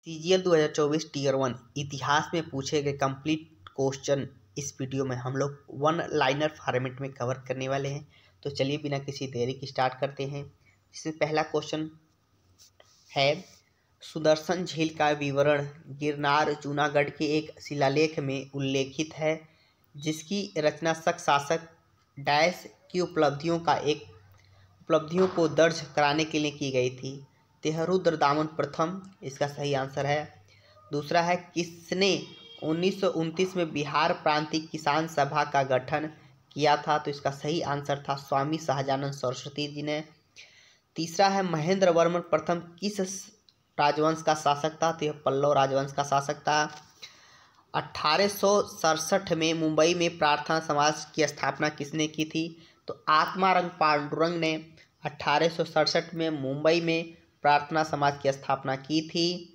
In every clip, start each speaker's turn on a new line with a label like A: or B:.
A: CGL 2024 tier 1 इतिहास में पूछे गए कंप्लीट क्वेश्चन इस वीडियो में हम लोग वन लाइनर फॉर्मेट में कवर करने वाले हैं। तो चलिए बिना किसी देरी की स्टार्ट करते हैं। इसमें पहला क्वेश्चन है, सुदर्शन झील का विवरण गिरनार जूनागढ़ के एक शिलालेख में उल्लेखित है, जिसकी रचना शक शासक डैश की उपलब्धियों को दर्ज कराने के लिए की गई थी। रुद्रदामन प्रथम इसका सही आंसर है। दूसरा है, किसने 1929 में बिहार प्रांतीय किसान सभा का गठन किया था? तो इसका सही आंसर था स्वामी सहजानंद सरस्वती जी ने। तीसरा है, महेंद्र वर्मन प्रथम किस राजवंश का शासक था? तो यह पल्लव राजवंश का शासक था। 1867 में मुंबई में प्रार्थना समाज की स्थापना किसने की थी? तो आत्मारंग पांडुरंग ने 1867 में मुंबई में प्रार्थना समाज की स्थापना की थी।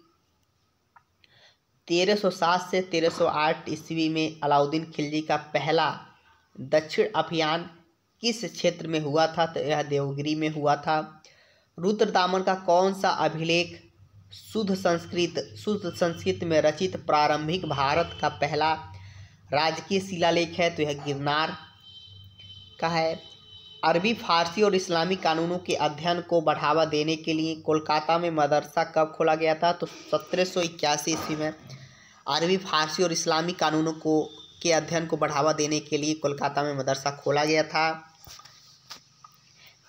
A: 1307 से 1308 ईस्वी में अलाउद्दीन खिलजी का पहला दक्षिण अभियान किस क्षेत्र में हुआ था? तो यह देवगिरी में हुआ था। रुद्रदामन का कौन सा अभिलेख शुद्ध संस्कृत में रचित प्रारंभिक भारत का पहला राजकीय शिलालेख है? तो यह गिरनार का है। अरबी, फारसी और इस्लामी कानूनों के अध्ययन को बढ़ावा देने के लिए कोलकाता में मदरसा कब खोला गया था? तो 1781 ईस्वी में अरबी, फारसी और इस्लामी कानूनों के अध्ययन को बढ़ावा देने के लिए कोलकाता में मदरसा खोला गया था।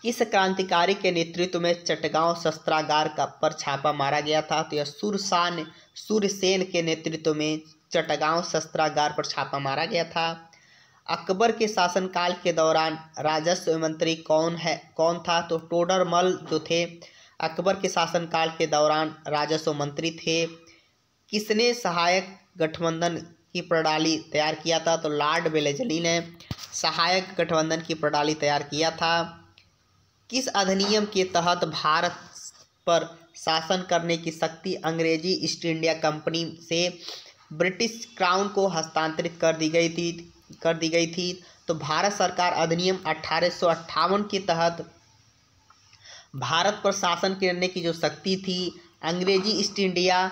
A: किस क्रांतिकारी के नेतृत्व में चटगांव शस्त्रागार पर छापा मारा गया था? तो यह सूरसेन के नेतृत्व में चटगांव शस्त्रागार पर छापा मारा गया था। अकबर के शासनकाल के दौरान राजस्व मंत्री कौन था? तो टोडरमल जो थे अकबर के शासनकाल के दौरान राजस्व मंत्री थे। किसने सहायक गठबंधन की प्रणाली तैयार किया था? तो लॉर्ड वेलेस्ली ने सहायक गठबंधन की प्रणाली तैयार किया था। किस अधिनियम के तहत भारत पर शासन करने की शक्ति अंग्रेजी ईस्ट इंडिया कंपनी से ब्रिटिश क्राउन को हस्तांतरित कर दी गई थी? तो भारत सरकार अधिनियम 1858 के तहत भारत पर शासन करने की जो शक्ति थी अंग्रेजी ईस्ट इंडिया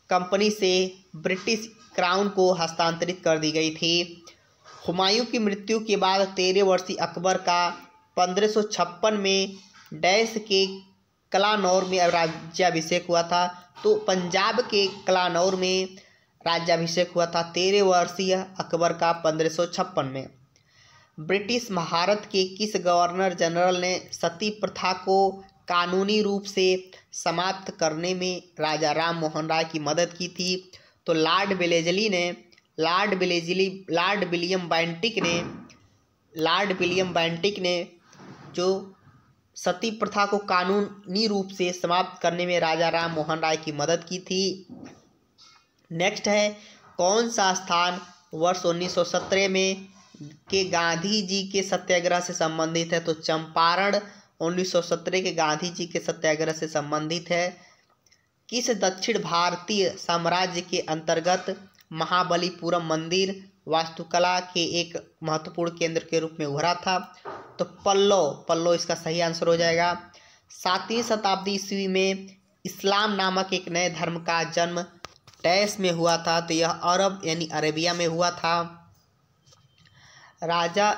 A: कंपनी से ब्रिटिश क्राउन को हस्तांतरित कर दी गई थी। हुमायूं की मृत्यु के बाद 13 वर्षीय अकबर का 1556 में डैश के कलानौर में राज्याभिषेक हुआ था। तो पंजाब के कलानौर में राज्याभिषेक हुआ था 13 वर्षीय अकबर का 1556 में। ब्रिटिश भारत के किस गवर्नर जनरल ने सती प्रथा को कानूनी रूप से समाप्त करने में राजा राम मोहन राय की मदद की थी? तो लॉर्ड विलियम बेंटिक ने जो सती प्रथा को कानूनी रूप से समाप्त करने में राजा राम मोहन राय की मदद की थी। नेक्स्ट है, कौन सा स्थान वर्ष 1917 में के गांधी जी के सत्याग्रह से संबंधित है? तो चंपारण 1917 के गांधी जी के सत्याग्रह से संबंधित है। किस दक्षिण भारतीय साम्राज्य के अंतर्गत महाबलीपुरम मंदिर वास्तुकला के एक महत्वपूर्ण केंद्र के रूप में उभरा था? तो पल्लव इसका सही आंसर हो जाएगा। 7वीं शताब्दी ईस्वी में इस्लाम नामक एक नए धर्म का जन्म डैश में हुआ था? तो यह अरब यानी अरेबिया में हुआ था। राजा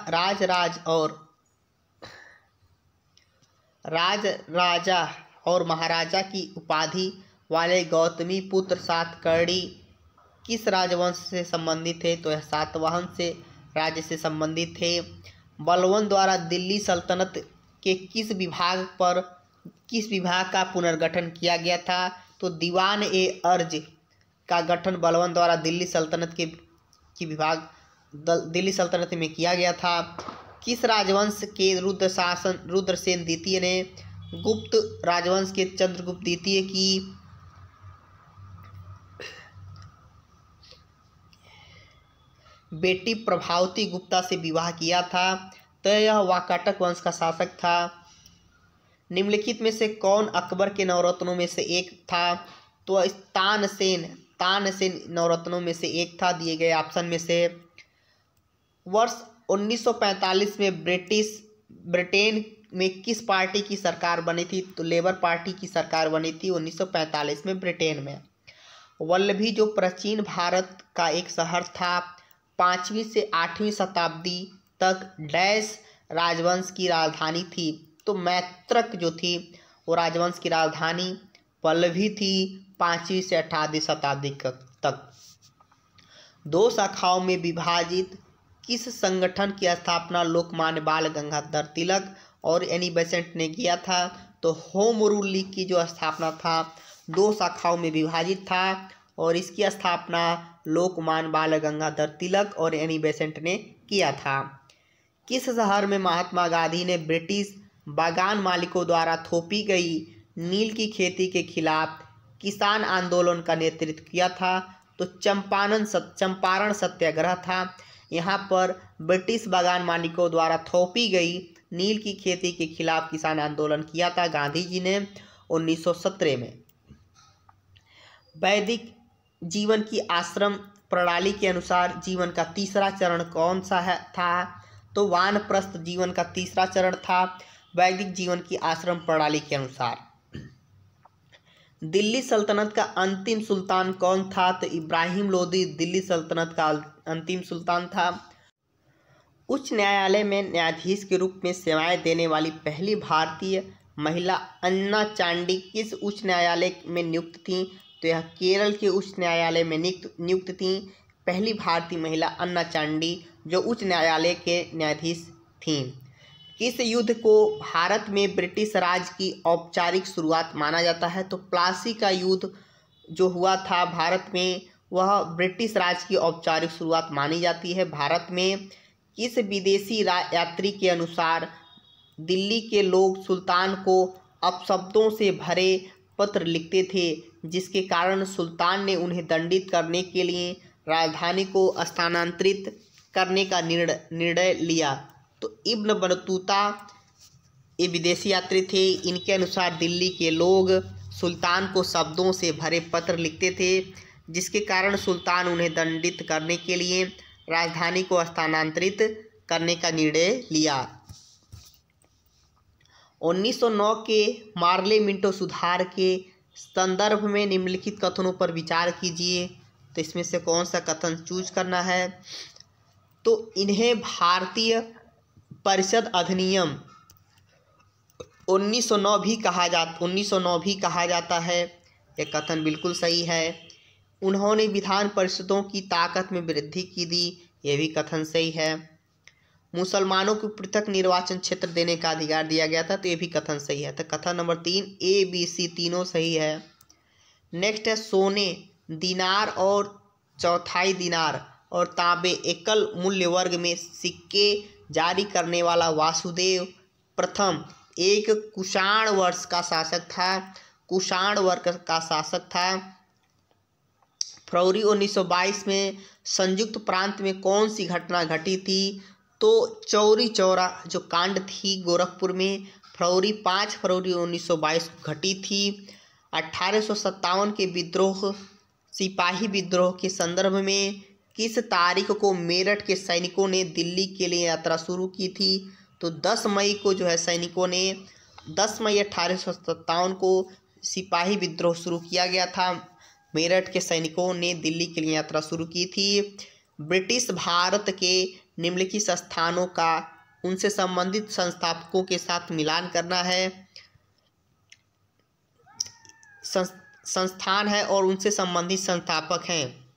A: और महाराजा की उपाधि वाले गौतमी पुत्र सातकर्णी किस राजवंश से संबंधित थे? तो यह सातवाहन से राज्य से संबंधित थे। बलबन द्वारा दिल्ली सल्तनत के किस विभाग का पुनर्गठन किया गया था? तो दीवान ए अर्ज का गठन बलबन द्वारा दिल्ली सल्तनत में किया गया था। किस राजवंश के रुद्रसेन द्वितीय ने गुप्त राजवंश के चंद्रगुप्त द्वितीय की बेटी प्रभावती गुप्ता से विवाह किया था? तो यह वाकाटक वंश का शासक था। निम्नलिखित में से कौन अकबर के नवरत्नों में से एक था? तो तानसेन नवरत्नों में से एक था दिए गए ऑप्शन में से। वर्ष 1945 में ब्रिटेन में किस पार्टी की सरकार बनी थी? तो लेबर पार्टी की सरकार बनी थी 1945 में ब्रिटेन में। वल्लभी जो प्राचीन भारत का एक शहर था, 5वीं से 8वीं शताब्दी तक डैश राजवंश की राजधानी थी। तो मैत्रक जो थी वो राजवंश की राजधानी वल्लभी थी 5वीं से 18वीं शताब्दी तक। दो शाखाओं में विभाजित किस संगठन की स्थापना लोकमान्य बाल गंगाधर तिलक और एनी बेसेंट ने किया था? तो होम रूल लीग की जो स्थापना था दो शाखाओं में विभाजित था और इसकी स्थापना लोकमान्य बाल गंगाधर तिलक और एनी बेसेंट ने किया था। किस शहर में महात्मा गांधी ने ब्रिटिश बागान मालिकों द्वारा थोपी गई नील की खेती के खिलाफ किसान आंदोलन का नेतृत्व किया था? तो चंपारण सत्याग्रह था। यहाँ पर ब्रिटिश बागान मालिकों द्वारा थोपी गई नील की खेती के खिलाफ किसान आंदोलन किया था गांधी जी ने 1917 में। वैदिक जीवन की आश्रम प्रणाली के अनुसार जीवन का तीसरा चरण कौन सा था? तो वानप्रस्थ जीवन का तीसरा चरण था वैदिक जीवन की आश्रम प्रणाली के अनुसार। दिल्ली सल्तनत का अंतिम सुल्तान कौन था? तो इब्राहिम लोदी दिल्ली सल्तनत का अंतिम सुल्तान था। उच्च न्यायालय में न्यायाधीश के रूप में सेवाएं देने वाली पहली भारतीय महिला अन्ना चांडी किस उच्च न्यायालय में नियुक्त थीं? तो यह केरल के उच्च न्यायालय में नियुक्त थीं। पहली भारतीय महिला अन्ना चांडी जो उच्च न्यायालय के न्यायाधीश थीं। किस युद्ध को भारत में ब्रिटिश राज की औपचारिक शुरुआत माना जाता है? तो प्लासी का युद्ध जो हुआ था भारत में वह ब्रिटिश राज की औपचारिक शुरुआत मानी जाती है भारत में। किस विदेशी यात्री के अनुसार दिल्ली के लोग सुल्तान को अपशब्दों से भरे पत्र लिखते थे, जिसके कारण सुल्तान ने उन्हें दंडित करने के लिए राजधानी को स्थानांतरित करने का निर्णय लिया? तो इब्न बतूता ये विदेशी यात्री थे। इनके अनुसार दिल्ली के लोग सुल्तान को शब्दों से भरे पत्र लिखते थे, जिसके कारण सुल्तान उन्हें दंडित करने के लिए राजधानी को स्थानांतरित करने का निर्णय लिया। 1909 के मार्ले मिंटो सुधार के संदर्भ में निम्नलिखित कथनों पर विचार कीजिए। तो इसमें से कौन सा कथन चूज करना है? तो इन्हें भारतीय परिषद अधिनियम 1909 भी कहा जाता है। यह कथन बिल्कुल सही है। उन्होंने विधान परिषदों की ताकत में वृद्धि की दी, यह भी कथन सही है। मुसलमानों को पृथक निर्वाचन क्षेत्र देने का अधिकार दिया गया था, तो यह भी कथन सही है। तो कथन नंबर 3 A, B, C तीनों सही है। नेक्स्ट है सोने, दिनार और चौथाई दिनार और तांबे एकल मूल्य वर्ग में सिक्के जारी करने वाला वासुदेव प्रथम एक कुषाण वर्ष का शासक था। फरवरी 1922 में संयुक्त प्रांत में कौन सी घटना घटी थी? तो चौरी चौरा जो कांड थी गोरखपुर में 5 फरवरी 1922 को घटी थी। 1857 के विद्रोह सिपाही विद्रोह के संदर्भ में किस तारीख को मेरठ के सैनिकों ने दिल्ली के लिए यात्रा शुरू की थी? तो 10 मई को जो है सैनिकों ने 10 मई 1857 को सिपाही विद्रोह शुरू किया गया था। मेरठ के सैनिकों ने दिल्ली के लिए यात्रा शुरू की थी। ब्रिटिश भारत के निम्नलिखित स्थानों का उनसे संबंधित संस्थापकों के साथ मिलान करना है। संस्थान है और उनसे संबंधित संस्थापक हैं।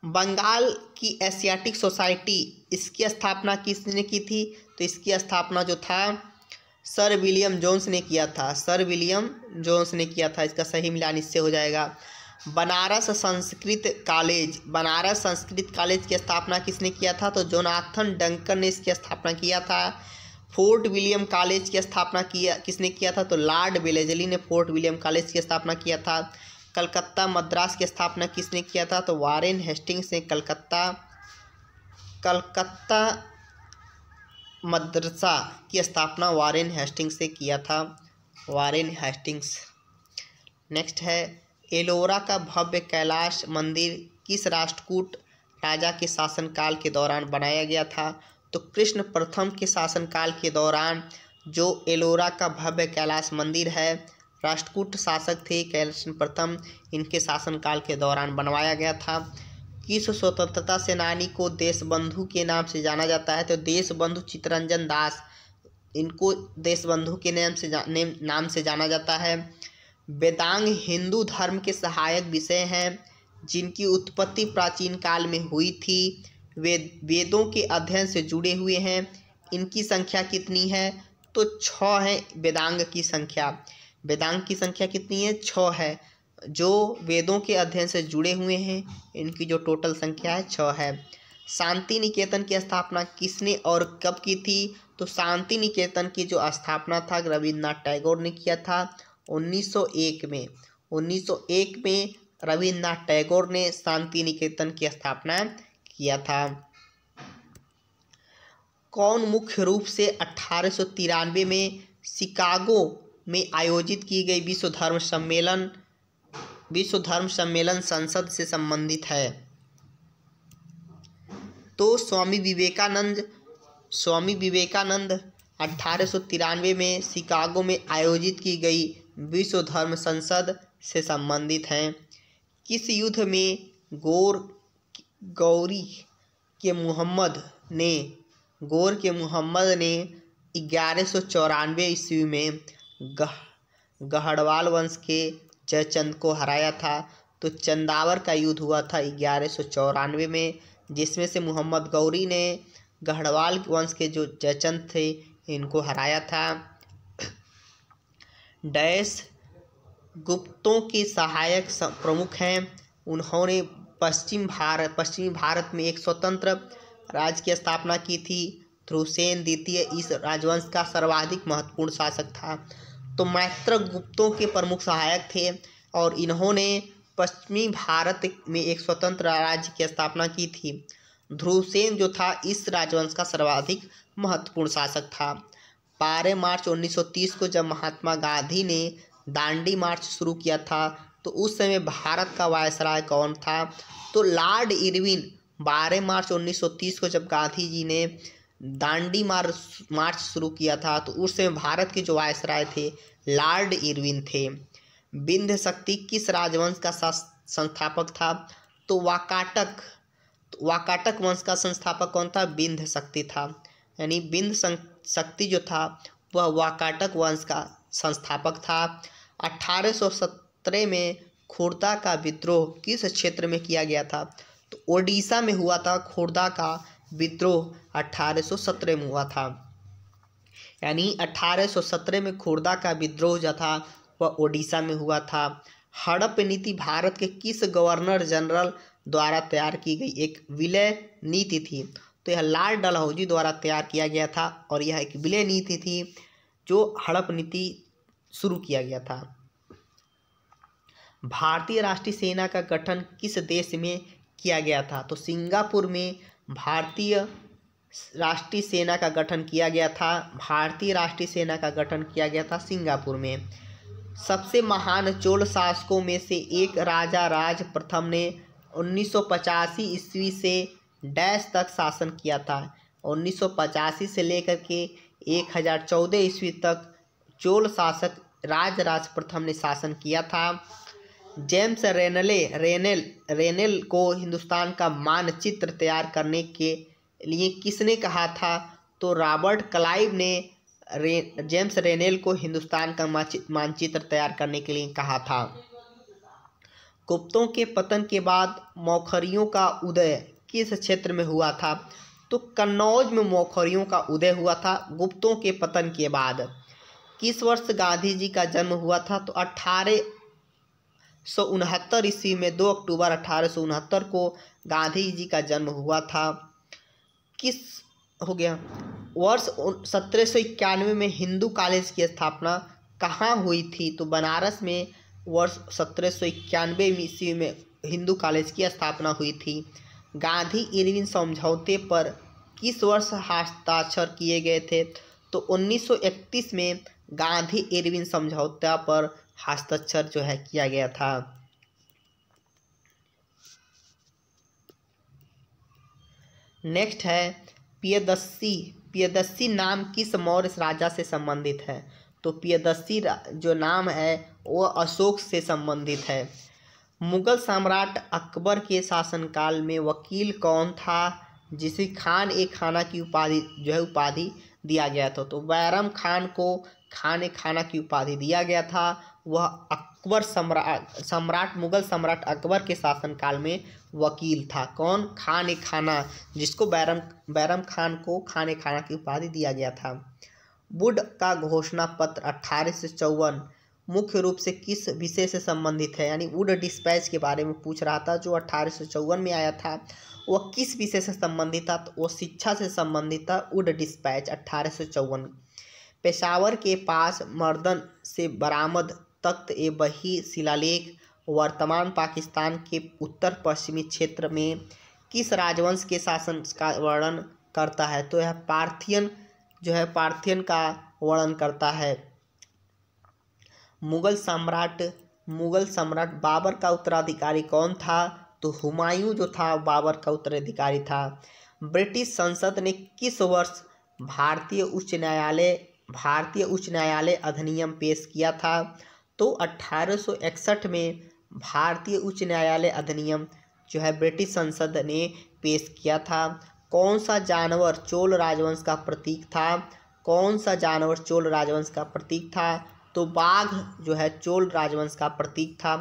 A: बंगाल की एशियाटिक सोसाइटी, इसकी स्थापना किसने की थी? तो इसकी स्थापना जो था सर विलियम जोन्स ने किया था। इसका सही मिलान इससे हो जाएगा। बनारस संस्कृत कॉलेज की स्थापना किसने किया था? तो जोनाथन डंकन ने इसकी स्थापना किया था। फोर्ट विलियम कॉलेज की स्थापना किसने किया था? तो लॉर्ड वेलेस्ली ने फोर्ट विलियम कॉलेज की स्थापना किया था। कलकत्ता मद्रास की स्थापना किसने किया था? तो वारेन हेस्टिंग्स ने कलकत्ता मद्रसा की स्थापना वारेन हेस्टिंग्स से किया था। नेक्स्ट है एलोरा का भव्य कैलाश मंदिर किस राष्ट्रकूट राजा के शासनकाल के दौरान बनाया गया था? तो कृष्ण प्रथम के शासनकाल के दौरान जो एलोरा का भव्य कैलाश मंदिर है राष्ट्रकूट शासक थे कैलासन प्रथम, इनके शासनकाल के दौरान बनवाया गया था। किस स्वतंत्रता सेनानी को देशबंधु के नाम से जाना जाता है? तो देशबंधु चित्तरंजन दास, इनको देशबंधु के नाम से जाना जाता है। वेदांग हिंदू धर्म के सहायक विषय हैं जिनकी उत्पत्ति प्राचीन काल में हुई थी। वेदों के अध्ययन से जुड़े हुए हैं। इनकी संख्या कितनी है? तो 6 है वेदांग की संख्या। वेदांग की संख्या कितनी है? 6 है। जो वेदों के अध्ययन से जुड़े हुए हैं इनकी जो टोटल संख्या है 6 है। शांति निकेतन की स्थापना किसने और कब की थी? तो शांति निकेतन की जो स्थापना था रविन्द्रनाथ टैगोर ने किया था 1901 में। 1901 में रविन्द्रनाथ टैगोर ने शांति निकेतन की स्थापना किया था। कौन मुख्य रूप से 1893 में शिकागो में आयोजित की गई विश्व धर्म सम्मेलन संसद से संबंधित है? तो स्वामी विवेकानंद 1893 में शिकागो में आयोजित की गई विश्व धर्म संसद से संबंधित हैं। किस युद्ध में गौर के मुहम्मद ने 1194 ईस्वी में गढ़वाल वंश के जयचंद को हराया था? तो चंदावर का युद्ध हुआ था 1194 में, जिसमें से मोहम्मद गौरी ने गढ़वाल वंश के जो जयचंद थे इनको हराया था। डैश गुप्तों के सहायक प्रमुख हैं। उन्होंने पश्चिमी भारत में एक स्वतंत्र राज्य की स्थापना की थी। ध्रुवसेन द्वितीय इस राजवंश का सर्वाधिक महत्वपूर्ण शासक था। तो मैत्रक गुप्तों के प्रमुख सहायक थे और इन्होंने पश्चिमी भारत में एक स्वतंत्र राज्य की स्थापना की थी। ध्रुवसेन जो था इस राजवंश का सर्वाधिक महत्वपूर्ण शासक था। 12 मार्च 1930 को जब महात्मा गांधी ने दांडी मार्च शुरू किया था तो उस समय भारत का वायसराय कौन था? तो लॉर्ड इरविन। 12 मार्च 1930 को जब गांधी जी ने दांडी मार्च शुरू किया था तो उस समय भारत के जो वायसराय थे लॉर्ड इरविन थे। विंध्य शक्ति किस राजवंश का संस्थापक था? तो वाकाटक वंश का संस्थापक कौन था? विंध्य शक्ति था। यानी विंध्य शक्ति जो था वह वाकाटक वंश का संस्थापक था। 1817 में खुर्दा का विद्रोह किस क्षेत्र में किया गया था? तो ओडिशा में हुआ था। खुर्दा का विद्रोह 1817 में हुआ था। यानी 1817 में खुर्दा का विद्रोह जो था वह ओडिशा में हुआ था। हड़प नीति भारत के किस गवर्नर जनरल द्वारा तैयार की गई एक विलय नीति थी? तो यह लॉर्ड डलहौजी द्वारा तैयार किया गया था और यह एक विलय नीति थी जो हड़प नीति शुरू किया गया था। भारतीय राष्ट्रीय सेना का गठन किस देश में किया गया था? तो सिंगापुर में भारतीय राष्ट्रीय सेना का गठन किया गया था। भारतीय राष्ट्रीय सेना का गठन किया गया था सिंगापुर में। सबसे महान चोल शासकों में से एक राजा राज प्रथम ने 1985 ईस्वी से डैश तक शासन किया था। 1985 से लेकर के 1014 ईस्वी तक चोल शासक राज प्रथम ने शासन किया था। जेम्स रेनेल को हिंदुस्तान का मानचित्र तैयार करने के लिए किसने कहा था? तो रॉबर्ट क्लाइव ने जेम्स रेनेल को हिंदुस्तान का मानचित्र तैयार करने के लिए कहा था। गुप्तों के पतन के बाद मौखरियों का उदय किस क्षेत्र में हुआ था? तो कन्नौज में मौखरियों का उदय हुआ था गुप्तों के पतन के बाद। किस वर्ष गांधी जी का जन्म हुआ था? तो 1869 ईस्वी में 2 अक्टूबर 1869 को गांधी जी का जन्म हुआ था। किस हो गया वर्ष 1791 में हिंदू कॉलेज की स्थापना कहाँ हुई थी? तो बनारस में वर्ष 1791 ईस्वी में हिंदू कॉलेज की स्थापना हुई थी। गांधी इरविन समझौते पर किस वर्ष हस्ताक्षर किए गए थे? तो 1931 में गांधी इरविन समझौता पर हस्ताक्षर जो है किया गया था। नेक्स्ट है पियदस्सी नाम किस मौर्य राजा से संबंधित है? तो पियदस्सी जो नाम है वह अशोक से संबंधित है। मुगल सम्राट अकबर के शासनकाल में वकील कौन था जिसे खान ए खाना की उपाधि दिया गया था? तो बैरम खान को खान ए खाना की उपाधि दिया गया था। वह अकबर सम्राट मुगल सम्राट अकबर के शासनकाल में वकील था। कौन? खान ए खाना, जिसको बैरम खान को खान ए खाना की उपाधि दिया गया था। वुड का घोषणा पत्र 1854 मुख्य रूप से किस विषय से संबंधित है? यानी वुड डिस्पैच के बारे में पूछ रहा था, जो 1854 में आया था। वह किस विषय से संबंधित था? तो वो शिक्षा से संबंधित था। Wood dispatch 1854। पेशावर के पास मर्दन से बरामद तख्त ए बही शिलालेख वर्तमान पाकिस्तान के उत्तर पश्चिमी क्षेत्र में किस राजवंश के शासन का वर्णन करता है? तो यह पार्थियन का वर्णन करता है। मुगल सम्राट बाबर का उत्तराधिकारी कौन था? तो हुमायूं जो था बाबर का उत्तराधिकारी था। ब्रिटिश संसद ने किस वर्ष भारतीय उच्च न्यायालय अधिनियम पेश किया था? तो 1861 में भारतीय उच्च न्यायालय अधिनियम जो है ब्रिटिश संसद ने पेश किया था। कौन सा जानवर चोल राजवंश का प्रतीक था? कौन सा जानवर चोल राजवंश का प्रतीक था? तो बाघ जो है चोल राजवंश का प्रतीक था।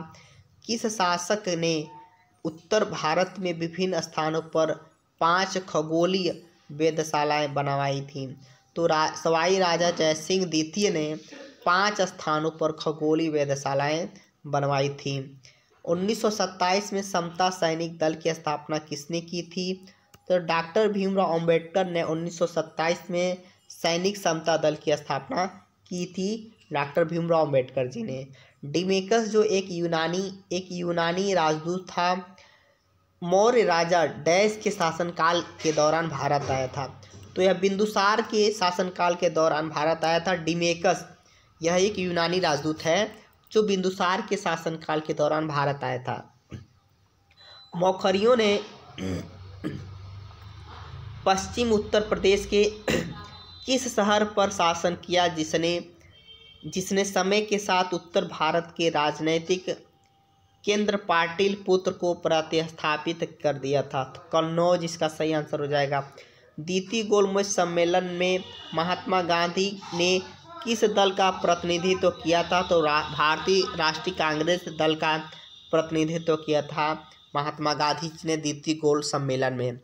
A: किस शासक ने उत्तर भारत में विभिन्न स्थानों पर 5 खगोलीय वेधशालाएं बनवाई थीं? तो सवाई राजा जयसिंह द्वितीय ने 5 स्थानों पर खगोलीय वेधशालाएं बनवाई थीं। 1927 में समता सैनिक दल की स्थापना किसने की थी? तो डॉक्टर भीमराव अंबेडकर ने 1927 में सैनिक समता दल की स्थापना की थी, डॉक्टर भीमराव अंबेडकर जी ने। डिमेकस जो एक यूनानी राजदूत था, मौर्य राजा डैश के शासनकाल के दौरान भारत आया था। तो यह बिंदुसार के शासनकाल के दौरान भारत आया था। डिमेकस यह एक यूनानी राजदूत है जो बिंदुसार के शासनकाल के दौरान भारत आया था। मौखरियों ने पश्चिम उत्तर प्रदेश के किस शहर पर शासन किया जिसने समय के साथ उत्तर भारत के राजनीतिक केंद्र पाटलिपुत्र को प्रतिस्थापित कर दिया था? कन्नौज इसका सही आंसर हो जाएगा। द्वितीय गोलमेज सम्मेलन में महात्मा गांधी ने किस दल का प्रतिनिधित्व किया था? तो भारतीय राष्ट्रीय कांग्रेस दल का प्रतिनिधित्व किया था महात्मा गांधी जी ने द्वितीय गोल सम्मेलन में।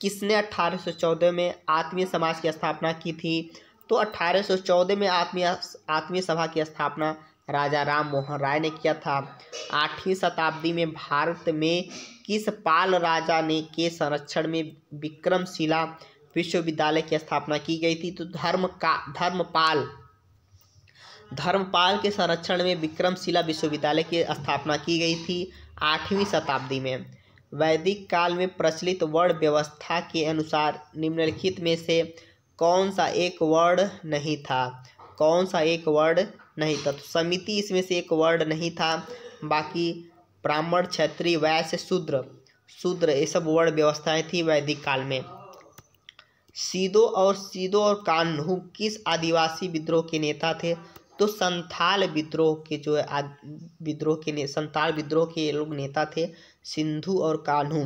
A: किसने 1814 में आत्मीय समाज की स्थापना की थी? तो 1814 में आत्मीय सभा की स्थापना राजा राम मोहन राय ने किया था। 8वीं शताब्दी में भारत में किस पाल राजा ने के संरक्षण में विक्रमशिला विश्वविद्यालय की स्थापना की गई थी? तो धर्मपाल के संरक्षण में विक्रमशिला विश्वविद्यालय की स्थापना की गई थी 8वीं शताब्दी में। वैदिक काल में प्रचलित वर्ण व्यवस्था के अनुसार निम्नलिखित में से कौन सा एक वर्ण नहीं था? कौन सा एक वर्ण नहीं था? तो समिति इसमें से एक वर्ण नहीं था। बाकी ब्राह्मण, क्षत्रिय, वैश्य, शूद्र ये सब वर्ण व्यवस्थाएं थी वैदिक काल में। सीदो और कान्हू किस आदिवासी विद्रोह के नेता थे? तो संथाल विद्रोह के लोग नेता थे, सिंधु और कान्हू।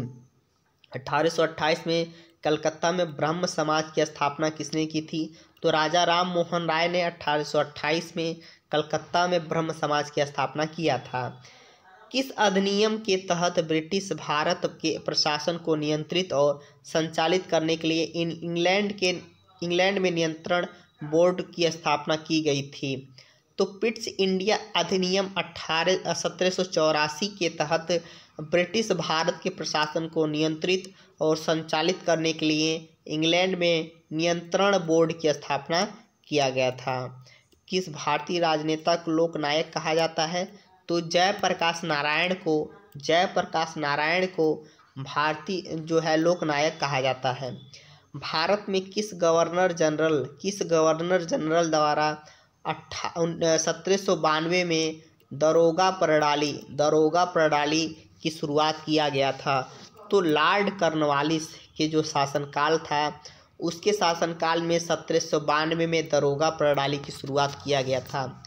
A: 1828 में कलकत्ता में ब्रह्म समाज की स्थापना किसने की थी? तो राजा राम मोहन राय ने 1828 में कलकत्ता में ब्रह्म समाज की स्थापना किया था। किस अधिनियम के तहत ब्रिटिश भारत के प्रशासन को नियंत्रित और संचालित करने के लिए इंग्लैंड में नियंत्रण बोर्ड की स्थापना की गई थी? तो पिट्स इंडिया अधिनियम 1784 के तहत ब्रिटिश भारत के प्रशासन को नियंत्रित और संचालित करने के लिए इंग्लैंड में नियंत्रण बोर्ड की स्थापना किया गया था। किस भारतीय राजनेता को लोकनायक कहा जाता है? तो जयप्रकाश नारायण को भारतीय जो है लोकनायक कहा जाता है। भारत में किस गवर्नर जनरल द्वारा 1792 में दरोगा प्रणाली की शुरुआत किया गया था? तो लॉर्ड कॉर्नवालिस के जो शासनकाल था उसके शासनकाल में 1792 में दरोगा प्रणाली की शुरुआत किया गया था।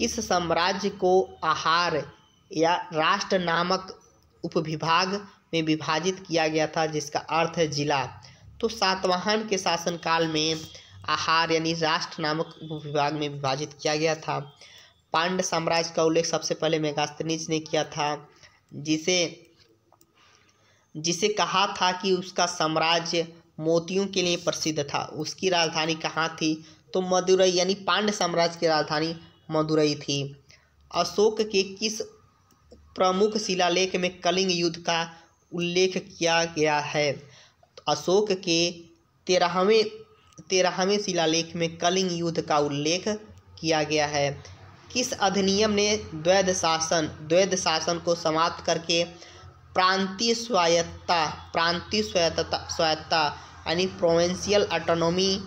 A: किस साम्राज्य को आहार या राष्ट्र नामक उपविभाग में विभाजित किया गया था, जिसका अर्थ है जिला? तो सातवाहन के शासनकाल में आहार यानी राष्ट्र नामक उपविभाग में विभाजित किया गया था। पांड्य साम्राज्य का उल्लेख सबसे पहले मेगास्थनीज ने किया था, जिसे कहा था कि उसका साम्राज्य मोतियों के लिए प्रसिद्ध था। उसकी राजधानी कहाँ थी? तो मदुरई, यानी पांड्य साम्राज्य की राजधानी मदुरई थी। अशोक के किस प्रमुख शिलालेख में कलिंग युद्ध का उल्लेख किया गया है? अशोक के 13वें शिलालेख में कलिंग युद्ध का उल्लेख किया गया है। किस अधिनियम ने द्वैध शासन को समाप्त करके प्रांतीय स्वायत्तता यानी प्रोविंशियल ऑटोनॉमी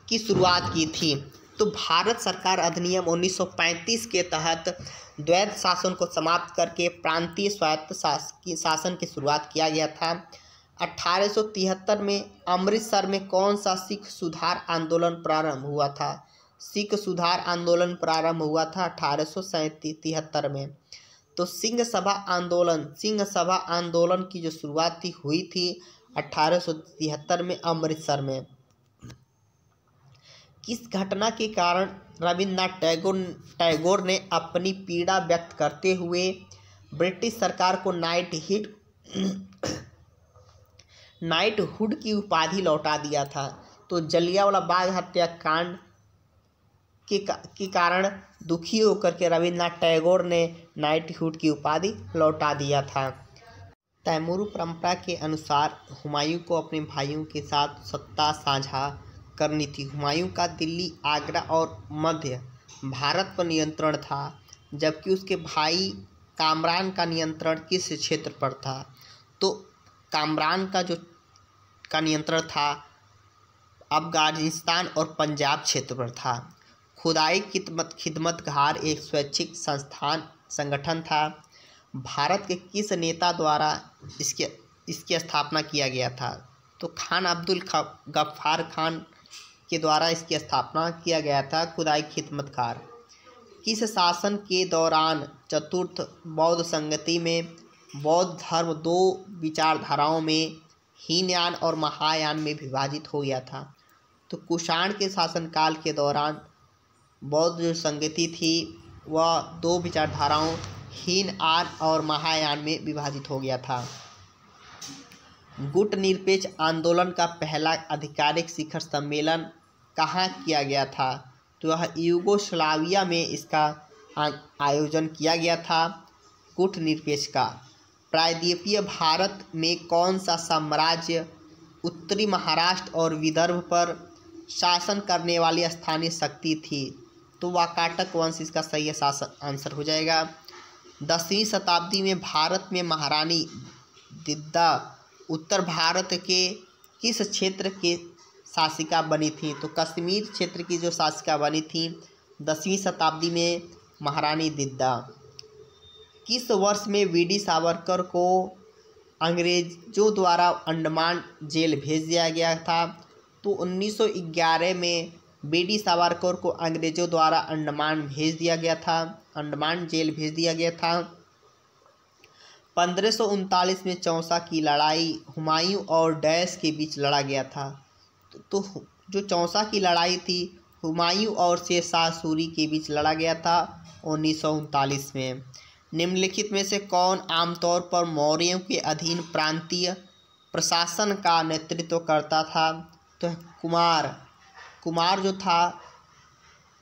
A: की शुरुआत की थी? तो भारत सरकार अधिनियम 1935 के तहत द्वैध शासन को समाप्त करके प्रांतीय स्वायत्त शासन की शुरुआत किया गया था। 1873 में अमृतसर में कौन सा सिख सुधार आंदोलन प्रारंभ हुआ था? सिख सुधार आंदोलन प्रारंभ हुआ था 1873 में। तो सिंह सभा आंदोलन की जो शुरुआत हुई थी 1873 में अमृतसर में। किस घटना के कारण रविन्द्रनाथ टैगोर ने अपनी पीड़ा व्यक्त करते हुए ब्रिटिश सरकार को नाइटहुड की उपाधि लौटा दिया था? तो जलियांवाला बाग हत्याकांड के कारण दुखी होकर के रविन्द्रनाथ टैगोर ने नाइटहुड की उपाधि लौटा दिया था। तैमूरी परंपरा के अनुसार हुमायूं को अपने भाइयों के साथ सत्ता साझा करनी थी। हुमायूं का दिल्ली, आगरा और मध्य भारत पर नियंत्रण था, जबकि उसके भाई कामरान का नियंत्रण किस क्षेत्र पर था? तो कामरान का नियंत्रण था अफगानिस्तान और पंजाब क्षेत्र पर था। खुदाई खिदमतगार एक स्वैच्छिक संगठन था। भारत के किस नेता द्वारा इसकी स्थापना किया गया था? तो खान अब्दुल गफ्फार खान के द्वारा इसकी स्थापना किया गया था खुदाई खिदमतगार। किस शासन के दौरान चतुर्थ बौद्ध संगति में बौद्ध धर्म दो विचारधाराओं में हीनयान और महायान में विभाजित हो गया था? तो कुषाण के शासनकाल के दौरान बौद्ध जो संगति थी वह दो विचारधाराओं हीनयान और महायान में विभाजित हो गया था। गुट निरपेक्ष आंदोलन का पहला आधिकारिक शिखर सम्मेलन कहाँ किया गया था? तो यह यूगोस्लाविया में इसका आयोजन किया गया था गुट निरपेक्ष का। प्रायद्वीपीय भारत में कौन सा साम्राज्य उत्तरी महाराष्ट्र और विदर्भ पर शासन करने वाली स्थानीय शक्ति थी? तो वाकाटक वंश इसका सही आंसर हो जाएगा। 10वीं शताब्दी में भारत में महारानी दिद्दा उत्तर भारत के किस क्षेत्र के शासिका बनी थी? तो कश्मीर क्षेत्र की जो शासिका बनी थी 10वीं शताब्दी में महारानी दिद्दा। किस वर्ष में वीडी सावरकर को अंग्रेजों द्वारा अंडमान जेल भेज दिया गया था? तो 1911 में वीडी सावरकर को अंग्रेजों द्वारा अंडमान जेल भेज दिया गया था। 1539 में चौसा की लड़ाई हुमायूं और डैश के बीच लड़ा गया था। तो जो चौसा की लड़ाई थी हुमायूं और शेरशाह सूरी के बीच लड़ा गया था 1939 में। निम्नलिखित में से कौन आमतौर पर मौर्यों के अधीन प्रांतीय प्रशासन का नेतृत्व करता था? तो कुमार जो था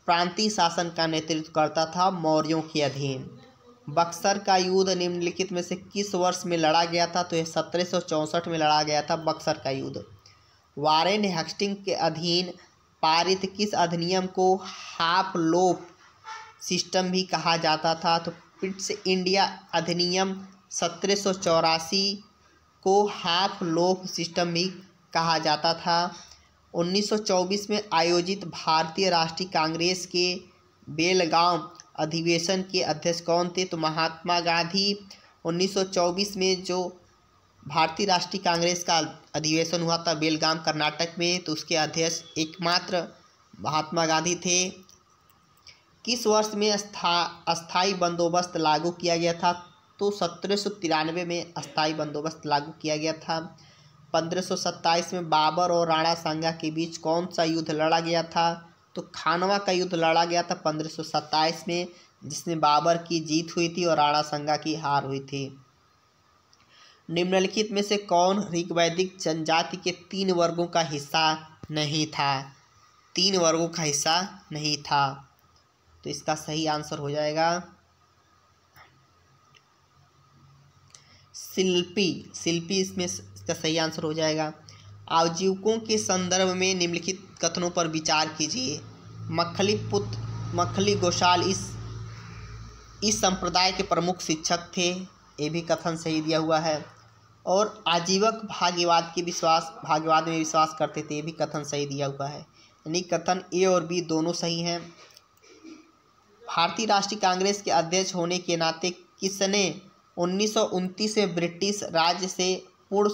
A: प्रांतीय शासन का नेतृत्व करता था मौर्यों के अधीन। बक्सर का युद्ध निम्नलिखित में से किस वर्ष में लड़ा गया था? तो यह 1764 में लड़ा गया था बक्सर का युद्ध। वारेन हेस्टिंग के अधीन पारित किस अधिनियम को हाफ लोफ सिस्टम भी कहा जाता था? तो पिट्स इंडिया अधिनियम 1784 को हाफ लोफ सिस्टम भी कहा जाता था। 1924 में आयोजित भारतीय राष्ट्रीय कांग्रेस के बेलगांव अधिवेशन के अध्यक्ष कौन थे? तो महात्मा गांधी। 1924 में जो भारतीय राष्ट्रीय कांग्रेस का अधिवेशन हुआ था बेलगाम कर्नाटक में, तो उसके अध्यक्ष एकमात्र महात्मा गांधी थे। किस वर्ष में अस्थाई बंदोबस्त लागू किया गया था? तो 1793 में अस्थाई बंदोबस्त लागू किया गया था। 1527 में बाबर और राणा सांगा के बीच कौन सा युद्ध लड़ा गया था? तो खानवा का युद्ध लड़ा गया था 1527 में, जिसमें बाबर की जीत हुई थी और राणा सांगा की हार हुई थी। निम्नलिखित में से कौन ऋग्वैदिक जनजाति के 3 वर्गों का हिस्सा नहीं था? 3 वर्गों का हिस्सा नहीं था। तो इसका सही आंसर हो जाएगा शिल्पी इसमें इसका सही आंसर हो जाएगा। आजीविकों के संदर्भ में निम्नलिखित कथनों पर विचार कीजिए। मखली गोशाल इस संप्रदाय के प्रमुख शिक्षक थे, ये भी कथन सही दिया हुआ है। और आजीवक भाग्यवाद में विश्वास करते थे, ये भी कथन सही दिया हुआ है। यानी कथन ए और बी दोनों सही हैं। भारतीय राष्ट्रीय कांग्रेस के अध्यक्ष होने के नाते किसने 1929 में ब्रिटिश राज से पूर्ण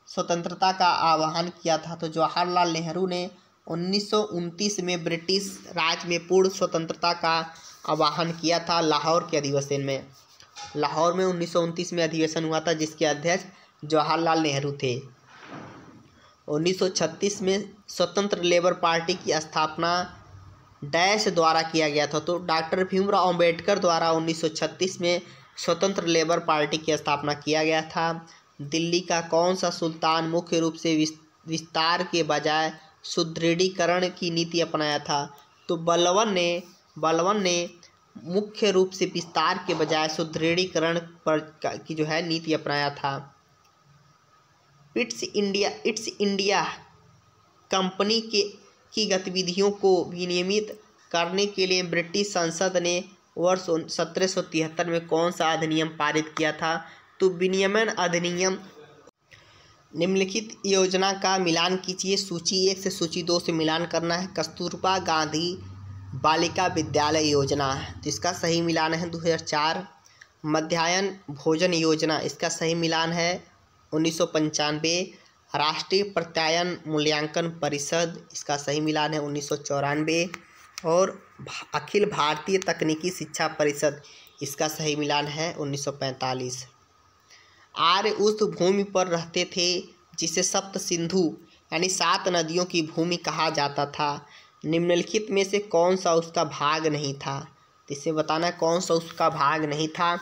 A: स्वतंत्रता का आह्वान किया था? तो जवाहरलाल नेहरू ने 1929 में ब्रिटिश राज में पूर्ण स्वतंत्रता का आह्वान किया था लाहौर के अधिवेशन में। लाहौर में 1929 में अधिवेशन हुआ था, जिसके अध्यक्ष जवाहरलाल नेहरू थे। 1936 में स्वतंत्र लेबर पार्टी की स्थापना डैश द्वारा किया गया था। तो डॉक्टर भीमराव अंबेडकर द्वारा 1936 में स्वतंत्र लेबर पार्टी की स्थापना किया गया था। दिल्ली का कौन सा सुल्तान मुख्य रूप से विस्तार के बजाय सुदृढ़ीकरण की नीति अपनाया था? तो बलवन ने मुख्य रूप से विस्तार के बजाय सुदृढ़ीकरण पर की जो है नीति अपनाया था। इट्स इंडिया कंपनी की गतिविधियों को विनियमित करने के लिए ब्रिटिश संसद ने वर्ष 1773 में कौन सा अधिनियम पारित किया था? तो विनियमन अधिनियम। निम्नलिखित योजना का मिलान कीजिए। सूची 1 से सूची 2 से मिलान करना है। कस्तूरबा गांधी बालिका विद्यालय योजना, तो इसका सही मिलान है 2004। मध्याह्न भोजन योजना, इसका सही मिलान है 1995। राष्ट्रीय प्रत्यायन मूल्यांकन परिषद, इसका सही मिलान है 1994। और अखिल भारतीय तकनीकी शिक्षा परिषद, इसका सही मिलान है 1945। आर्य उस भूमि पर रहते थे जिसे सप्त सिंधु यानी 7 नदियों की भूमि कहा जाता था। निम्नलिखित में से कौन सा उसका भाग नहीं था? इसे बताना कौन सा उसका भाग नहीं था।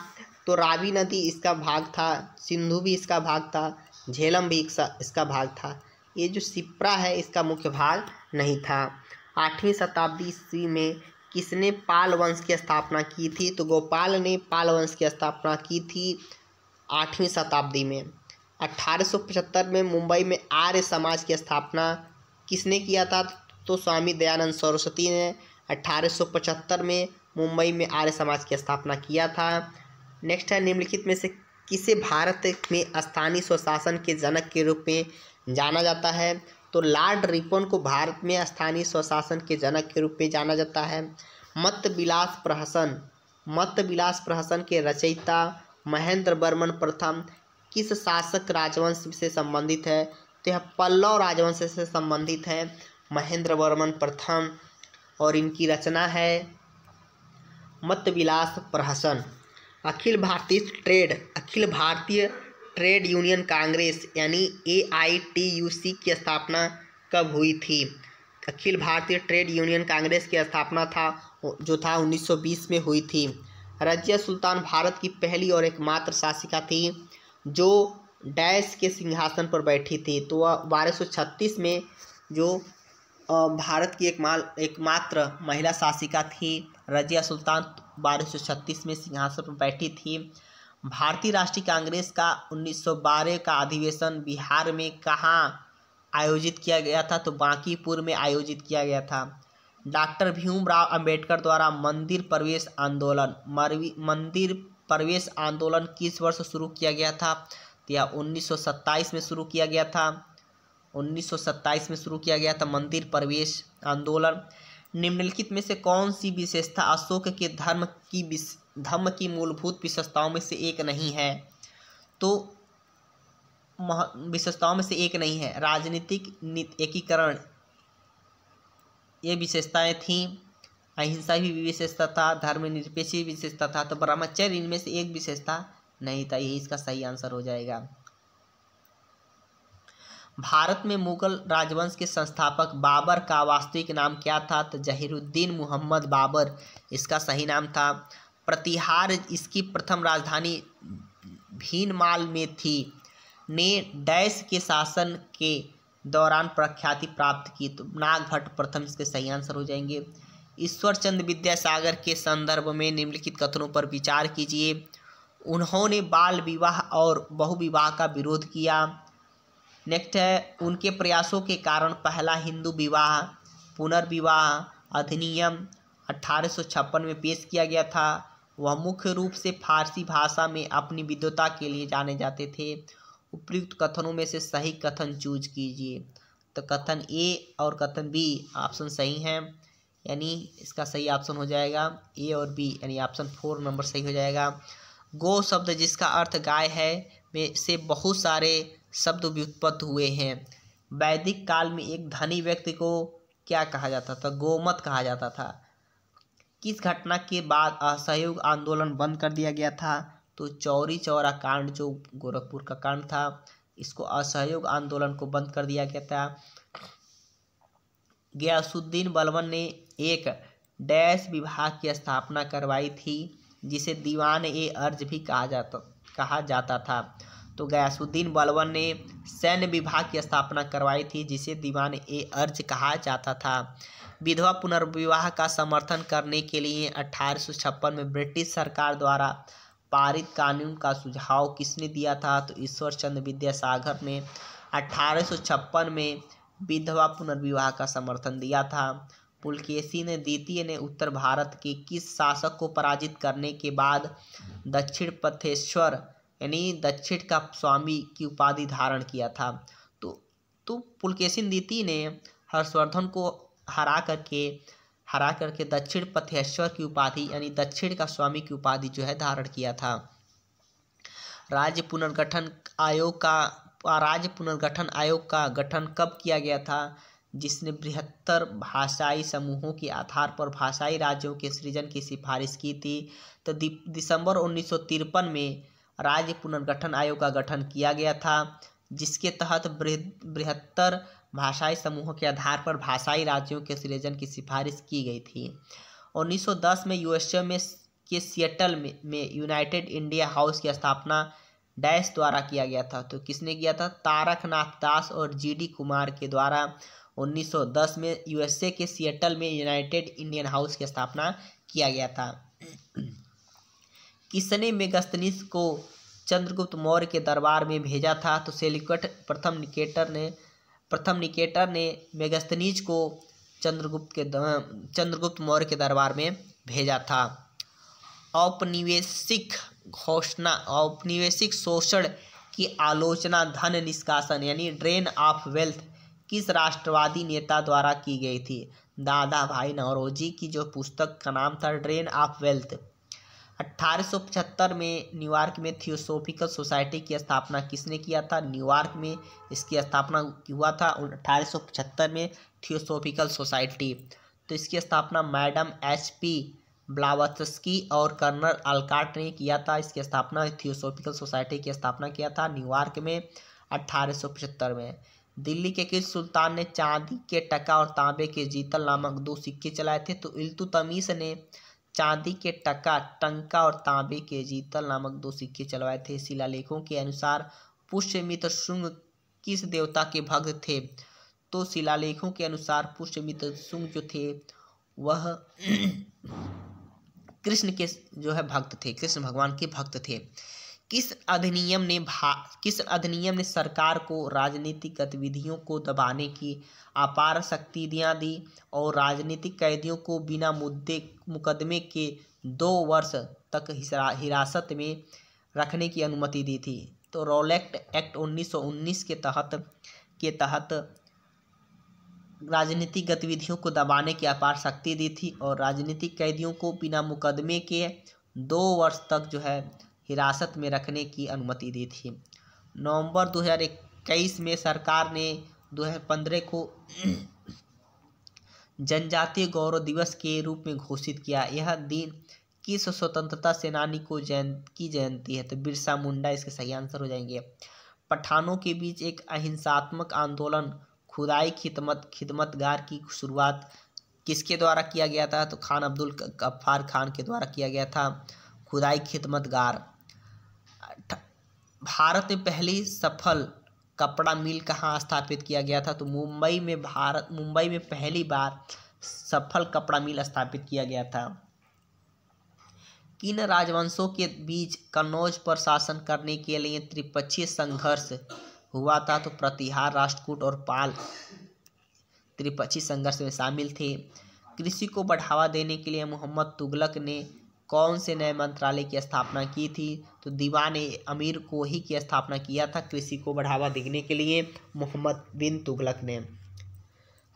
A: तो रावी नदी इसका भाग था, सिंधु भी इसका भाग था, झेलम भी इसका भाग था। ये जो शिप्रा है इसका मुख्य भाग नहीं था। 8वीं शताब्दी ईस्वी में किसने पाल वंश की स्थापना की थी? तो गोपाल ने पाल वंश की स्थापना की थी 8वीं शताब्दी में। 1875 में मुंबई में आर्य समाज की स्थापना किसने किया था? तो स्वामी दयानंद सरस्वती ने 1875 में मुंबई में आर्य समाज की स्थापना किया था। नेक्स्ट है, निम्नलिखित में से किसे भारत में स्थानीय स्वशासन के जनक के रूप में जाना जाता है? तो लॉर्ड रिपन को भारत में स्थानीय स्वशासन के जनक के रूप में जाना जाता है। मत्त विलास प्रहसन के रचयिता महेंद्र वर्मन प्रथम किस शासक राजवंश से संबंधित है? तो यह पल्लव राजवंश से संबंधित है महेंद्र वर्मन प्रथम, और इनकी रचना है मत्त विलास प्रहसन। अखिल भारतीय ट्रेड यूनियन कांग्रेस यानी AITUC की स्थापना कब हुई थी? अखिल भारतीय ट्रेड यूनियन कांग्रेस की स्थापना जो था 1920 में हुई थी। रजिया सुल्तान भारत की पहली और एकमात्र शासिका थी जो डैश के सिंहासन पर बैठी थी। तो वह 1236 में जो भारत की एकमात्र महिला शासिका थी रजिया सुल्तान, 1236 में सिंहासन पर बैठी थी। भारतीय राष्ट्रीय कांग्रेस का 1912 का अधिवेशन बिहार में कहाँ आयोजित किया गया था? तो बांकीपुर में आयोजित किया गया था। डॉक्टर भीमराव अंबेडकर द्वारा मंदिर प्रवेश आंदोलन किस वर्ष शुरू किया गया था? तो यह 1927 में शुरू किया गया था। 1927 में शुरू किया गया था मंदिर प्रवेश आंदोलन। निम्नलिखित में से कौन सी विशेषता अशोक के धर्म की मूलभूत विशेषताओं में से एक नहीं है? तो विशेषताओं में से एक नहीं है राजनीतिक एकीकरण, ये विशेषताएं थीं। अहिंसा भी विशेषता था, धर्मनिरपेक्ष भी विशेषता था, तो ब्रह्मचर्य इनमें से एक विशेषता नहीं था। यही इसका सही आंसर हो जाएगा। भारत में मुगल राजवंश के संस्थापक बाबर का वास्तविक नाम क्या था? तो जहीरुद्दीन मोहम्मद बाबर इसका सही नाम था। प्रतिहार इसकी प्रथम राजधानी भीनमाल में थी। ने डैश के शासन के दौरान प्रख्याति प्राप्त की, तो नागभट्ट प्रथम इसके सही आंसर हो जाएंगे। ईश्वर चंद्र विद्यासागर के संदर्भ में निम्नलिखित कथनों पर विचार कीजिए। उन्होंने बाल विवाह और बहुविवाह का विरोध किया। नेक्स्ट है, उनके प्रयासों के कारण पहला हिंदू विवाह पुनर्विवाह अधिनियम 1856 में पेश किया गया था। वह मुख्य रूप से फारसी भाषा में अपनी विद्वता के लिए जाने जाते थे। उपयुक्त कथनों में से सही कथन चूज कीजिए। तो कथन ए और कथन बी ऑप्शन सही हैं, यानी इसका सही ऑप्शन हो जाएगा ए और बी, यानी ऑप्शन 4 नंबर सही हो जाएगा। गो शब्द जिसका अर्थ गाय है में से बहुत सारे शब्द व्युत्पत्त हुए हैं। वैदिक काल में एक धनी व्यक्ति को क्या कहा जाता था? गोमत कहा जाता था। किस घटना के बाद असहयोग आंदोलन बंद कर दिया गया था? तो चौरी चौरा कांड, जो गोरखपुर का कांड था, इसको असहयोग आंदोलन को बंद कर दिया गया था। गयासुद्दीन बलबन ने एक डैश विभाग की स्थापना करवाई थी, जिसे दीवान ए अर्ज भी कहा जाता था। तो गयासुद्दीन बलबन ने सैन्य विभाग की स्थापना करवाई थी, जिसे दीवान ए अर्ज कहा जाता था। विधवा पुनर्विवाह का समर्थन करने के लिए 1856 में ब्रिटिश सरकार द्वारा पारित कानून का सुझाव किसने दिया था? तो ईश्वर चंद्र विद्यासागर ने 1856 में विधवा पुनर्विवाह का समर्थन दिया था। पुलकेशिन द्वितीय ने उत्तर भारत के किस शासक को पराजित करने के बाद दक्षिण पथेश्वर यानी दक्षिण का स्वामी की उपाधि धारण किया था? तो पुलकेशिन द्वितीय ने हर्षवर्धन को हरा करके दक्षिण पथेश्वर की उपाधि यानी दक्षिण का स्वामी की उपाधि जो है धारण किया था। राज्य पुनर्गठन आयोग का गठन कब किया गया था? जिसने बृहत्तर भाषाई समूहों के आधार पर भाषाई राज्यों के सृजन की सिफारिश की थी। तो दिसंबर 1953 में राज्य पुनर्गठन आयोग का गठन किया गया था, जिसके तहत बृहत्तर भाषाई समूहों के आधार पर भाषाई राज्यों के सृजन की सिफारिश की गई थी। 1910 में यूएसए के सिएटल में यूनाइटेड इंडिया हाउस की स्थापना डैश द्वारा किया गया था। तो किसने किया था? तारकनाथ दास और जीडी कुमार के द्वारा 1910 में यूएसए के सिएटल में यूनाइटेड इंडियन हाउस की स्थापना किया गया था। किसने मेगास्थनीज को चंद्रगुप्त मौर्य के दरबार में भेजा था? तो सेल्यूकड प्रथम निकेटर ने मेगास्थनीज को चंद्रगुप्त मौर्य के दरबार में भेजा था। औपनिवेशिक शोषण की आलोचना धन निष्कासन यानी ड्रेन ऑफ वेल्थ किस राष्ट्रवादी नेता द्वारा की गई थी? दादा भाई नौरोजी की जो पुस्तक का नाम था ड्रेन ऑफ वेल्थ। 1875 में न्यूयॉर्क में थियोसॉफिकल सोसाइटी की स्थापना किसने किया था? न्यूयॉर्क में इसकी स्थापना हुआ था 1875 में थियोसॉफिकल सोसाइटी। तो इसकी स्थापना मैडम HP ब्लावत्स्की और कर्नल अल्काट ने किया था। इसकी स्थापना थियोसॉफिकल सोसाइटी की स्थापना किया था न्यूयॉर्क में 1875 में। दिल्ली के किस सुल्तान ने चांदी के टका और तांबे के जीतल नामक 2 सिक्के चलाए थे? तो इल्तुतमिश ने चांदी के टंका और तांबे के जीतल नामक 2 सिक्के चलवाए थे। शिलालेखों के अनुसार पुष्यमित्र शुंग किस देवता के भक्त थे? तो शिलालेखों के अनुसार पुष्यमित्र शुंग जो थे वह कृष्ण के जो है भक्त थे, कृष्ण भगवान के भक्त थे। किस अधिनियम ने सरकार को राजनीतिक गतिविधियों को दबाने की अपार शक्तियाँ दी और राजनीतिक कैदियों को बिना मुकदमे के 2 वर्ष तक हिरासत में रखने की अनुमति दी थी? तो रॉलेट एक्ट 1919 के तहत राजनीतिक गतिविधियों को दबाने की अपार शक्ति दी थी और राजनीतिक कैदियों को बिना मुकदमे के 2 वर्ष तक जो है हिरासत में रखने की अनुमति दी थी। नवंबर 2021 में सरकार ने 2015 को जनजातीय गौरव दिवस के रूप में घोषित किया। यह दिन किस स्वतंत्रता सेनानी की जयंती है? तो बिरसा मुंडा इसके सही आंसर हो जाएंगे। पठानों के बीच एक अहिंसात्मक आंदोलन खुदाई खिदमतगार की शुरुआत किसके द्वारा किया गया था? तो खान अब्दुल गफ्फार खान के द्वारा किया गया था खुदाई खिदमतगार। भारत में पहली सफल कपड़ा मिल कहाँ स्थापित किया गया था? तो मुंबई में पहली बार सफल कपड़ा मिल स्थापित किया गया था। किन राजवंशों के बीच कन्नौज पर शासन करने के लिए त्रिपक्षीय संघर्ष हुआ था? तो प्रतिहार, राष्ट्रकूट और पाल त्रिपक्षीय संघर्ष में शामिल थे। कृषि को बढ़ावा देने के लिए मोहम्मद तुगलक ने कौन से नए मंत्रालय की स्थापना की थी? तो दीवान अमीर कोही की स्थापना किया था कृषि को बढ़ावा देने के लिए मोहम्मद बिन तुगलक ने।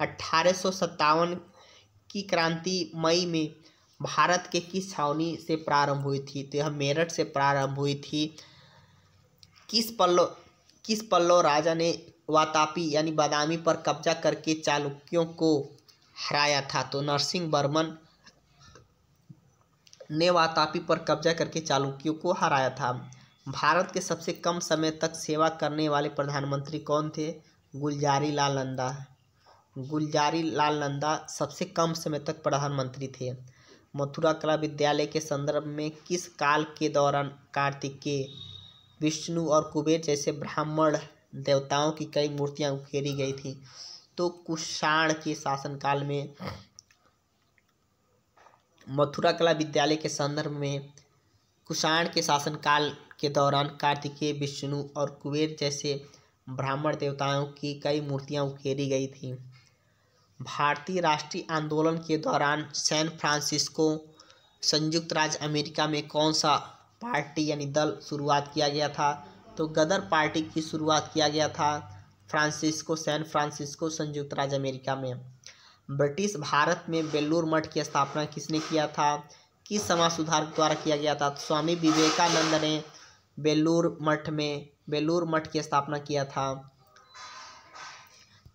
A: 1857 की क्रांति मई में भारत के किस छावनी से प्रारंभ हुई थी? तो यह मेरठ से प्रारंभ हुई थी। किस पल्लव राजा ने वातापी यानी बादामी पर कब्जा करके चालुक्यों को हराया था? तो नरसिंह वर्मन ने वातापी पर कब्जा करके चालुक्यों को हराया था। भारत के सबसे कम समय तक सेवा करने वाले प्रधानमंत्री कौन थे? गुलजारी लाल नंदा सबसे कम समय तक प्रधानमंत्री थे। मथुरा कला विद्यालय के संदर्भ में किस काल के दौरान कार्तिकेय, विष्णु और कुबेर जैसे ब्राह्मण देवताओं की कई मूर्तियां उकेरी गई थी? तो कुषाण के शासनकाल में। मथुरा कला विद्यालय के संदर्भ में कुषाण के शासनकाल के दौरान कार्तिकेय, विष्णु और कुबेर जैसे ब्राह्मण देवताओं की कई मूर्तियां उकेरी गई थी। भारतीय राष्ट्रीय आंदोलन के दौरान सैन फ्रांसिस्को संयुक्त राज्य अमेरिका में कौन सा पार्टी यानी दल शुरुआत किया गया था? तो गदर पार्टी की शुरुआत किया गया था सैन फ्रांसिस्को संयुक्त राज्य अमेरिका में। ब्रिटिश भारत में बेलूर मठ की स्थापना किसने किया था? किस समाज सुधारक द्वारा किया गया था? तो स्वामी विवेकानंद ने बेलूर मठ की स्थापना किया था।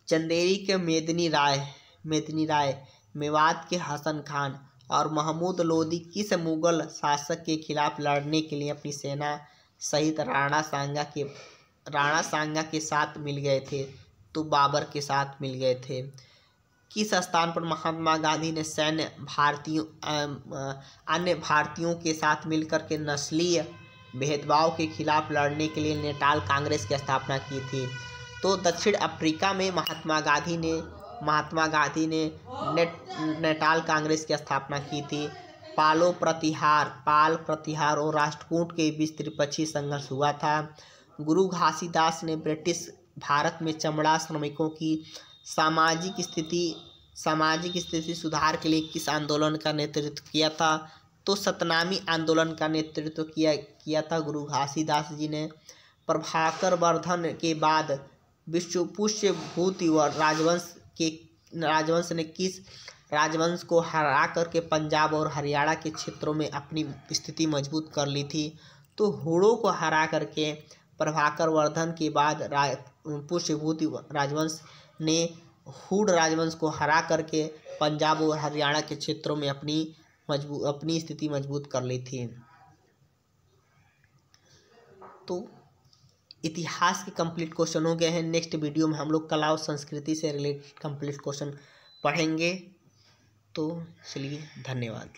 A: चंदेरी के मेदिनी राय, मेवात के हसन खान और महमूद लोदी किस मुगल शासक के खिलाफ लड़ने के लिए अपनी सेना सहित राणा सांगा के साथ मिल गए थे? तो बाबर के साथ मिल गए थे। किस स्थान पर महात्मा गांधी ने अन्य भारतीयों के साथ मिलकर के नस्लीय भेदभाव के खिलाफ लड़ने के लिए नेटाल कांग्रेस की स्थापना की थी? तो दक्षिण अफ्रीका में महात्मा गांधी ने नेटाल कांग्रेस की स्थापना की थी। पाल प्रतिहार और राष्ट्रकूट के बीच त्रिपक्षीय संघर्ष हुआ था। गुरु घासीदास ने ब्रिटिश भारत में चमड़ा श्रमिकों की सामाजिक स्थिति सुधार के लिए किस आंदोलन का नेतृत्व किया था? तो सतनामी आंदोलन का नेतृत्व किया था गुरु घासीदास जी ने। प्रभाकर वर्धन के बाद पुष्यभूति राजवंश ने किस राजवंश को हरा करके पंजाब और हरियाणा के क्षेत्रों में अपनी स्थिति मजबूत कर ली थी? तो हुड़ों को हरा करके प्रभाकर वर्धन के बाद पुष्यभूति राजवंश ने हुड़ राजवंश को हरा करके पंजाब और हरियाणा के क्षेत्रों में अपनी स्थिति मजबूत कर ली थी। तो इतिहास के कंप्लीट क्वेश्चन हो गए हैं। नेक्स्ट वीडियो में हम लोग कला और संस्कृति से रिलेटेड कंप्लीट क्वेश्चन पढ़ेंगे। तो चलिए, धन्यवाद।